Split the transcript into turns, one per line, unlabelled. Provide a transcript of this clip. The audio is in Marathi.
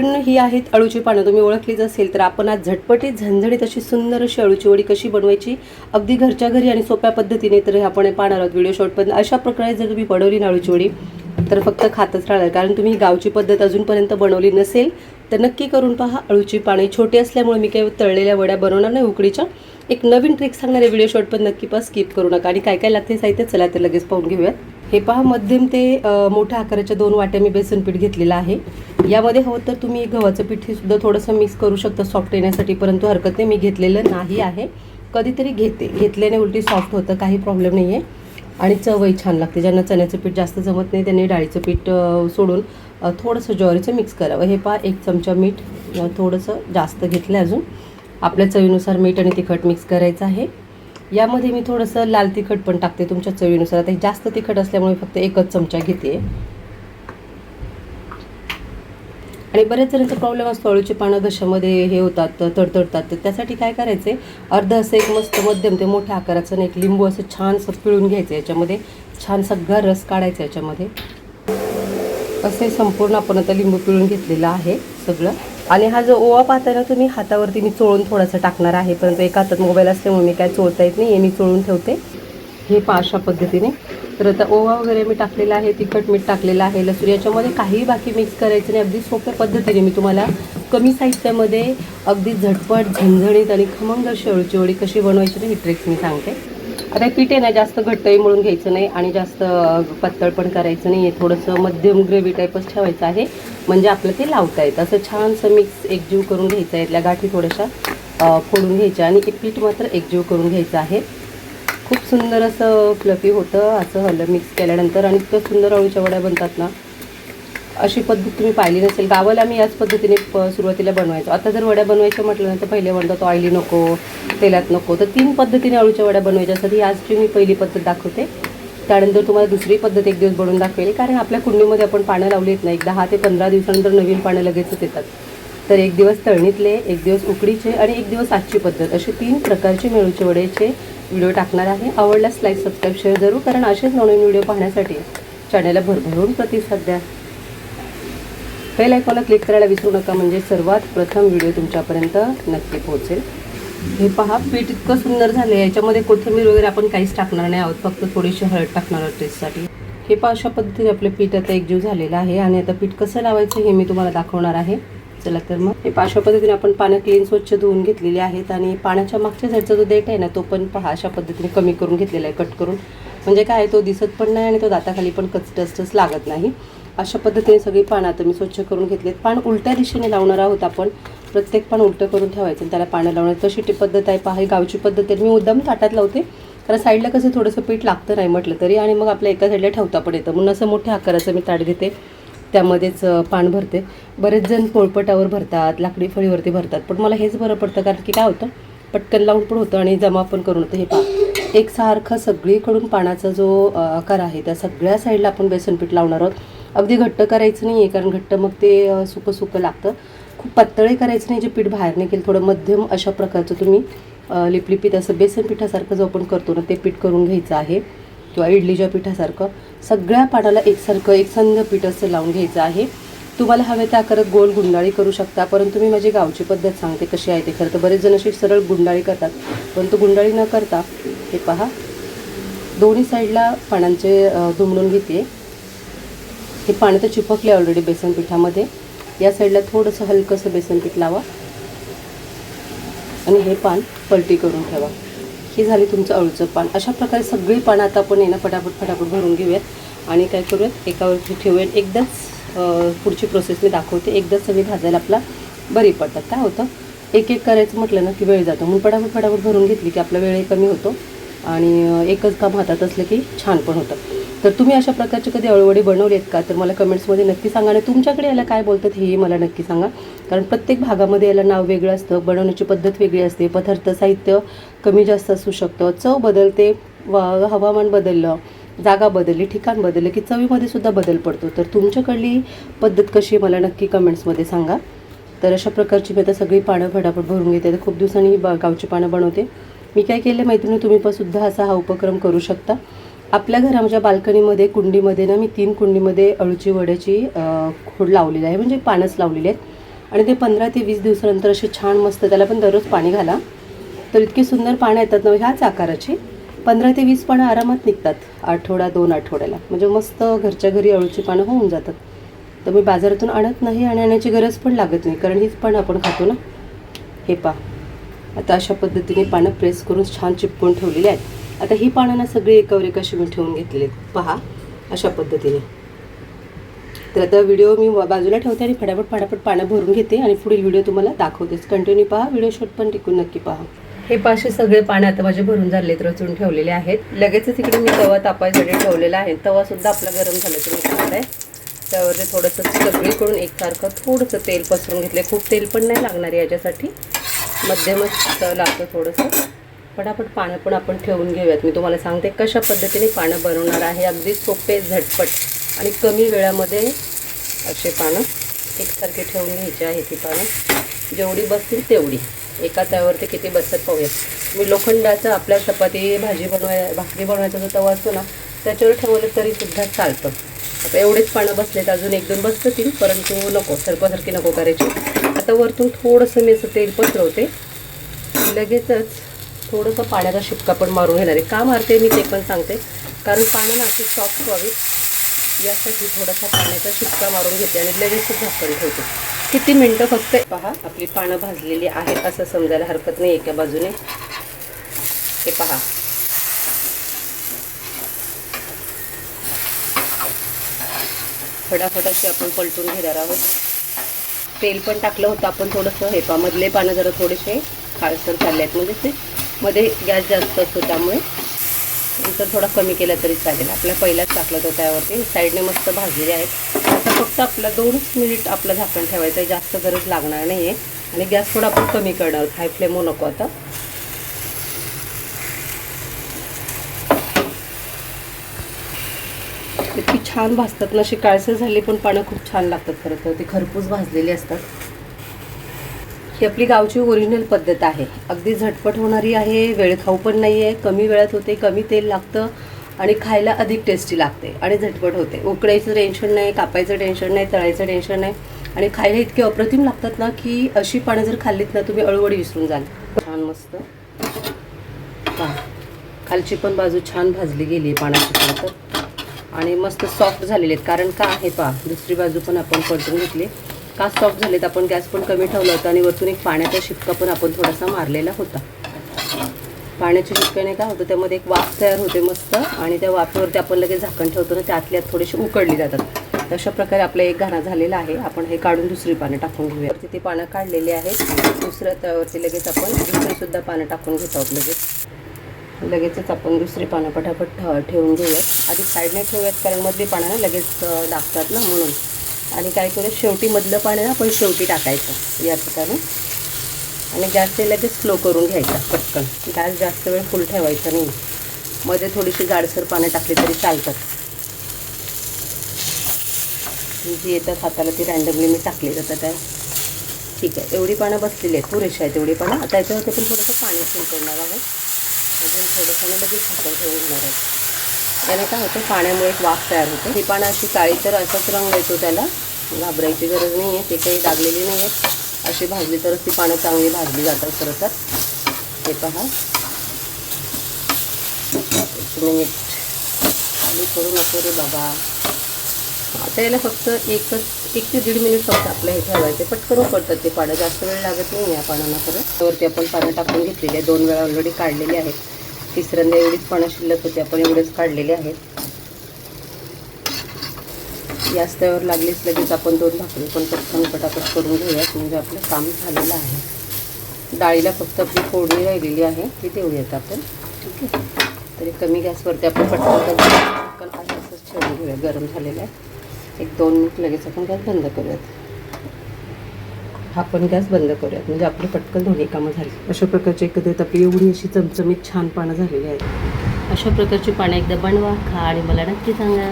मैत्रिणी ही आहेत अळूची पानं, तुम्ही ओळखलीच असेल. तर आपण आज झटपटीत झणझणीत अशी सुंदर अशी अळूची वडी कशी बनवायची अगदी घरच्या घरी आणि सोप्या पद्धतीने, तर आपण पाहणार आहोत व्हिडिओ शॉर्ट. पण अशा प्रकारे जर तुम्ही बनवली ना अळूची वडी तर फक्त खातच राहणार, कारण तुम्ही गावची पद्धत अजूनपर्यंत बनवली नसेल तर नक्की करून पहा. अळूची पाने छोटी असल्यामुळे मी काही तळलेल्या वड्या बनवणार नाही उकडीच्या. एक नवीन ट्रिक सांगणार आहे व्हिडिओ शॉर्ट, पण नक्की पहा, स्किप करू नका. आणि काय काय लागते साहित्य चला तर लगेच पाहून घेऊयात. हे पहा, मध्यम ते मोठ्या आकाराच्या 2 वाट्या मी बेसन पीठ घेतलेलं आहे. यामध्ये हवं तर तुम्ही गव्हाचं पीठसुद्धा थोडंसं मिक्स करू शकता सॉफ्ट येण्यासाठी, परंतु हरकत नाही, मी घेतलेलं नाही आहे. कधीतरी घेतल्याने उलटी सॉफ्ट होतं, काही प्रॉब्लेम नाही आहे. आणि चवही छान लागते. ज्यांना चण्याचं पीठ जास्त जमत नाही त्यांनी डाळीचं पीठ सोडून थोडंसं ज्वारीचं मिक्स करावं. हे पहा, 1 चमचा मीठ थोडंसं जास्त घेतलं, अजून आपल्या चवीनुसार मीठ आणि तिखट मिक्स करायचं आहे. यामध्ये मी थोडंसं लाल तिखट पण टाकते तुमच्या चवीनुसार. आता जास्त तिखट असल्यामुळे फक्त 1च चमचा घेते. आणि बऱ्याच जणांचा प्रॉब्लेम असतो, अळूची पानं घशामध्ये हे होतात, तडतडतात. तर त्यासाठी काय करायचं आहे, अर्धं असं एक मस्त मध्यम ते मोठ्या आकाराचं एक लिंबू असं छानसं पिळून घ्यायचं. याच्यामध्ये छान सगळा रस काढायचा. याच्यामध्ये असे संपूर्ण आपण आता लिंबू पिळून घेतलेलं आहे सगळं. आणि हा जो ओवा पाहता ना तुम्ही, हातावरती मी चोळून थोडासा टाकणार आहे, परंतु एका हातात मोबाईल असल्यामुळे मी काय चोळता येत नाही, हे मी चोळून ठेवते. हे पहा अशा पद्धतीने. तर आता ओवा वगैरे मी टाकलेला आहे, तिखट मीठ टाकलेलं आहे, लसूण, याच्यामध्ये काही बाकी मिक्स करायचं नाही. अगदी सोप्या पद्धतीने मी तुम्हाला कमी साहित्यामध्ये अगदी झटपट झणझणीत आणि खमंग अशी अळूची वडी कशी बनवायची ही ट्रिक्स मी सांगते. आता पीठ आहे ना, जास्त घट्टही मळून घ्यायचं नाही आणि जास्त पातळ पण करायचं नाही आहे. थोडंसं मध्यम ग्रेव्ही टाईपच ठेवायचं आहे, म्हणजे आपलं ते लावता येतं. असं छानसं मिक्स एकजीव करून घ्यायचं आहे. यातल्या गाठी थोड्याशा फोडून घ्यायच्या आणि पीठ मात्र एकजीव करून घ्यायचं आहे. खूप सुंदर असं फ्लफी होतं असं हलं मिक्स केल्यानंतर. आणि इतकं सुंदर अळूच्या वड्या बनतात ना, अशी पद्धत तुम्ही पाहिली नसेल. गावाला मी याच पद्धतीने सुरुवातीला बनवायचो. आता जर वड्या बनवायच्या म्हटलं ना तर पहिले म्हणतात ऑइली नको, तेलात नको. तर 3 पद्धतीने अळूच्या वड्या बनवायच्या असतात. ही आजची मी पहिली पद्धत दाखवते. त्यानंतर तुम्हाला दुसरी पद्धत एक दिवस बनवून दाखवेल, कारण आपल्या कुंडीमध्ये आपण पानं लावली आहेत ना, एक 10 ते 15 दिवसानंतर नवीन पानं लगेचच येतात. तर एक दिवस तळणीतले, एक दिवस उकडीचे आणि एक दिवस आजची पद्धत, असे 3 प्रकारचे मी अळूच्या वड्याचे व्हिडिओ टाकणार आहे. आवडल्यास लाईक, सबस्क्राईब, शेअर जरूर, कारण असेच नवीन व्हिडिओ पाहण्यासाठी चॅनलला भरभरून प्रतिसाद द्या. बेल आयकॉनला क्लिक करायला विसरू नका, म्हणजे सर्वात प्रथम व्हिडिओ तुमच्यापर्यंत नक्की पोहोचेल. हे पहा, पीठ इतकं सुंदर झालं. याच्यामध्ये कोथिंबीर वगैरे आपण काहीच टाकणार नाही आहोत, फक्त थोडीशी हळद टाकणार आहोत टेस्टसाठी. हे पहा, अशा पद्धतीने आपलं पीठ आता एकजीव झालेलं आहे. आणि आता पीठ कसं लावायचं हे मी तुम्हाला दाखवणार आहे. चला तर मग. हे अशा पद्धतीने आपण पानं क्लीन स्वच्छ धुवून घेतलेली आहेत. आणि पाण्याच्या मागच्या साईडचा जो देठ आहे ना, तो पण पहा अशा पद्धतीने कमी करून घेतलेला आहे, कट करून. म्हणजे काय आहे, तो दिसत पण नाही आणि तो दाताखाली पण कचटच लागत नाही. अशा पद्धतीने सगळी पानं आता मी स्वच्छ करून घेतलेत. पान उलट्या दिशेने लावणार आहोत आपण. प्रत्येक पान उलटं करून ठेवायचं आणि त्याला पानं लावणार. तशी ती पद्धत आहे. पहा, ही गावची पद्धत आहे. मी मुद्दाम ताटात लावते, कारण साईडला कसं थोडंसं पीठ लागतं नाही म्हटलं तरी, आणि मग आपल्या एका साईडला ठेवता पण येतं. म्हणून असं मोठ्या आकाराचं मी ताट घेते, त्यामध्येच पान भरते. बरेच जण पोळपटावर भरतात, लाकडी फळीवरती भरतात, पण मला हेच बरं पडतं, कारण की काय होतं, पटकन लावून पण होतं आणि जमा पण करून होतं. हे पहा, एकसारखा सगळीकडून पानाचा जो आकार आहे त्या सगळ्या साईडला आपण बेसन पीठ लावणार आहोत. अगदी घट्ट करायचं नाही आहे, कारण घट्ट मग ते सुकं लागतं. खूप पातळही करायचं नाही, जे पीठ बाहेर निघेल. थोडं मध्यम अशा प्रकारचं तुम्ही लिपलिपीत असं बेसन पिठासारखं जो आपण करतो ना, ते पीठ करून घ्यायचं आहे, किंवा इडलीच्या पिठासारखं. सगळ्या पानाला एकसारखं एकसंध पीठ असं लावून घ्यायचं आहे. तुम्हाला हवे त्या आकारात गोल गुंडाळी करू शकता, परंतु मी माझी गावची पद्धत सांगते कशी आहे ते. खरं तर बरेच जण अशी सरळ गुंडाळी करतात, परंतु गुंडाळी न करता हे पहा, दोन्ही साईडला पानांचे दुमडून घेते. हे पानं तर चिपकले ऑलरेडी बेसन पिठामध्ये. या साईडला थोडंसं हलकंसं बेसन पीठ लावा आणि हे पान पलटी करून ठेवा. ही झाली तुमचं अळूचं पान. अशा प्रकारे सगळी पानं आता आपण आहे ना फटाफट भरून घेऊयात आणि काय करूयात, एकावरती ठेवूयात. एकदाच पुढची प्रोसेस मी दाखवते. एकदाच सगळी भाजायला आपला बरी पडतात. काय होतं, एक एक करायचं म्हटलं ना की वेळ जातो, म्हणून फटाफट भरून घेतली की आपला वेळही कमी होतो आणि एकच काम हातात असलं की छान पण होतं. तर तुम्ही अशा प्रकारचे कधी अळूवडी बनवली आहेत का, तर मला कमेंट्समध्ये नक्की सांगा. आणि तुमच्याकडे याला काय बोलतात हेही मला नक्की सांगा, कारण प्रत्येक भागामध्ये याला नाव वेगळं असतं, बनवण्याची पद्धत वेगळी असते, पदार्थ साहित्य कमी जास्त असू शकतं, चव बदलते, हवामान बदललं, जागा बदलली, ठिकाण बदललं की चवीमध्ये सुद्धा बदल पडतो. तर तुमच्याकडली पद्धत कशी मला नक्की कमेंट्समध्ये सांगा. तर अशा प्रकारची मी आता सगळी पानं फटाफट भरून घेते. तर खूप दिवसांनी गावची पानं बनवते. मी काय केलं मैत्रिणी, तुम्ही पण सुद्धा असा हा उपक्रम करू शकता. आपल्या घराच्या बाल्कनीमध्ये कुंडीमध्ये ना, मी 3 कुंडीमध्ये अळूची वड्याची खोड लावलेली आहे, म्हणजे पानच लावलेली आहेत. आणि ते 15 ते 20 दिवसानंतर असे छान मस्त, त्याला पण दररोज पाणी घाला, तर इतकी सुंदर पानं येतात ना ह्याच आकाराची. 15 ते 20 पानं आरामात निघतात आठवडा 2 आठवड्याला, म्हणजे मस्त घरच्या घरी अळूची पानं होऊन जातात. तर मी बाजारातून आणत नाही आणि आणण्याची गरज पण लागत नाही, कारण हीच पानं आपण खातो ना. हे पहा, आता अशा पद्धतीने पानं प्रेस करून छान चिपकून ठेवलेली आहेत. आता ही पानं ना सगळी एकावर एक अशी मी ठेवून घेतलेली आहेत पहा, अशा पद्धतीने. तर आता व्हिडिओ मी बाजूला ठेवते आणि फटाफट पानं भरून घेते आणि पुढील व्हिडिओ तुम्हाला दाखवतेच. कंटिन्यू पहा, व्हिडिओ शॉर्ट पण टिकून नक्की पहा. हे पाशे सगळे पानं आता माझे भरून झालेत, रचून ठेवलेले आहेत. लगेचच इकडे मी तवा तापायसाठी ठेवलेला आहे. तवासुद्धा आपला गरम झाला तुम्ही पाहताय. त्यावरती थोडंसं सगळीकडून एकसारखं थोडंसं तेल पसरून घेतलं. खूप तेल पण नाही लागणार याच्यासाठी, मध्यमच लागतं थोडंसं. फटाफट पानं पण आपण ठेवून घेऊयात. मी तुम्हाला सांगते कशा पद्धतीने पानं बनवणार आहे. अगदी सोपे, झटपट आणि कमी वेळामध्ये असे पानं एकसारखे ठेवून घ्यायचे आहेत. ही पानं जेवढी बसतील तेवढी, एका त्यावरती किती बसत पाहूया. मी लोखंडाचा आपल्या चपाती भाकरी बनवायचा जो तवा असतो ना, त्याच्यावर ठेवलं तरीसुद्धा चालतं. आता एवढेच पानं बसलेत, अजून 1-2 बसतील, परंतु नको, सरपासारखी नको करायची. आता वरतून थोडंसं मी असं तेल पसरवते. लगेचच थोडंसं पाण्याचा शिपका पण मारून घेणार आहे. का मारते मी ते पण सांगते, कारण पानं अशी सॉफ्ट व्हावीत यासाठी थोडासा पाण्याचा शिपका मारून घेते आणि लगेच झाकण ठेवते. किती मिनटं फक्त. पहा, आपली पानं भाजलेली आहेत असं समजायला हरकत नाही एका बाजूने. हे पहा, फटाफट अशी आपण पलटून घेणार आहोत. तेल पण टाकलं होतं आपण थोडंसं. हे पहा, मधले पानं जरा थोडेसे काळसर झाले आहेत, म्हणजे ते मध्ये गॅस जास्त असतो त्यामुळे नंतर थोडा कमी केला तरी चालेल. आपल्या पहिलाच टाकलं होतं त्यावरती. साईडने मस्त भाजलेले आहेत. आता फक्त आपला 2 मिनिट आपलं झाकण ठेवायचं आहे, जास्त गरज लागणार नाही आहे. आणि गॅस थोडा आपण कमी करणार आहोत, हाय फ्लेम नको आता. इतकी छान भाजतात ना, अशी काळसर झाली पण पानं खूप छान लागतात. खरं तर ते खरपूस भाजलेली असतात. ही आपली गावची ओरिजिनल पद्धत आहे. अगदी झटपट होणारी आहे, वेळखाऊ पण नाही आहे, कमी वेळात होते, कमी तेल लागतं आणि खायला अधिक टेस्टी लागते आणि झटपट होते. उकडायचं टेन्शन नाही, कापायचं टेन्शन नाही, तळायचं टेन्शन नाही आणि खायला इतके अप्रतिम लागतात ना, की अशी पानं जर खाल्लीत ना तुम्ही अळूवडी विसरून जाल. छान मस्त पहा, खालची पण बाजू छान भाजली गेली आहे पाण्याची तर, आणि मस्त सॉफ्ट झालेले आहेत. कारण का आहे पहा, दुसरी बाजू पण आपण पलटून घेतली. का सॉफ्ट झालेत, आपण गॅस पण कमी ठेवला होता आणि वरतून एक पाण्याचा शिपका पण आपण थोडासा मारलेला होता. पाण्याच्या शिपक्याने काय होतं, त्यामध्ये एक वाफ तयार होते मस्त, आणि त्या वाफेवरती आपण लगेच झाकण ठेवतो ना, त्यातल्या थोडीशी उकडली जातात. अशा प्रकारे आपला एक घाणा झालेला आहे. आपण हे काढून दुसरी पानं टाकून घेऊया. वरती ती पानं काढलेली आहेत. दुसऱ्या त्यावरती लगेच आपण दुसरीसुद्धा पानं टाकून घेत आहोत. लगेचच आपण दुसरी पानं पटापट ठेवून घेऊयात. आधी साईडने ठेवूयात, कारण मधली पानं ना लगेच डागतात ना, म्हणून. आणि काय करूया, शेवटी मधलं पाणी ना आपण शेवटी टाकायचं या ठिकाणी. आणि गॅस ते लगेच स्लो करून घ्यायचा पटकन. गॅस जास्त वेळ फुल ठेवायचा नाही. मध्ये थोडीशी जाडसर पानं टाकली तरी चालतात. जी येतात हाताला ती रँडमली मी टाकली जातात आहे. ठीक आहे, एवढी पानं बसलेली आहेत, पुरेशी आहेत एवढी पानं. आता याच्यावरती पण थोडंसं पाणी फुल करणार आहोत. अजून थोडंसं लगेच झाकण ठेवून घेणार आहोत. त्याने काय होतं, पाण्यामुळे एक वाफ तयार होते. ही पानं अशी काळी तर असाच रंग येतो, त्याला घाबरायची गरज नाही आहे. ते काही लागलेली नाही आहेत. अशी भाजली तरच ती पानं चांगली भाजली जातात खरं तर. हे पहा, 1 मिनिट खाली करू नको रे बाबा. आता याला फक्त 1 ते 1.5 मिनिट फक्त आपलं हे ठेवायचे. पटकन उकडतात ते पानं, जास्त वेळ लागत नाही या पानांना खरं. त्यावरती आपण पानं टाकून घेतलेली आहे. 2 वेळा ऑलरेडी काढलेली आहेत. तिसऱ्यांदा एवढीच पानं शिल्लक होती, आपण एवढेच काढलेले आहेत. गॅस त्यावर लागलीच लगेच आपण 2 भाकरी पण पटकन पटापट करून घेऊयात, म्हणजे आपलं काम झालेलं आहे. डाळीला फक्त आपली फोडणी राहिलेली आहे, ती देऊयात आपण. ठीक आहे, तरी कमी गॅसवरती आपण पटकन असंच ठेवून घेऊया. गरम झालेलं आहे. 1-2 मिनिट लगेच आपण गॅस बंद करूयात. हा पण गॅस बंद करूयात, म्हणजे आपली पटकन दोन्ही कामं झाली. अशा प्रकारची एकत्रित आपली एवढी अशी चमचमीत छान पानं झालेली आहेत. अशा प्रकारची पानं एकदा बनवा, खा आणि मला नक्की सांगा.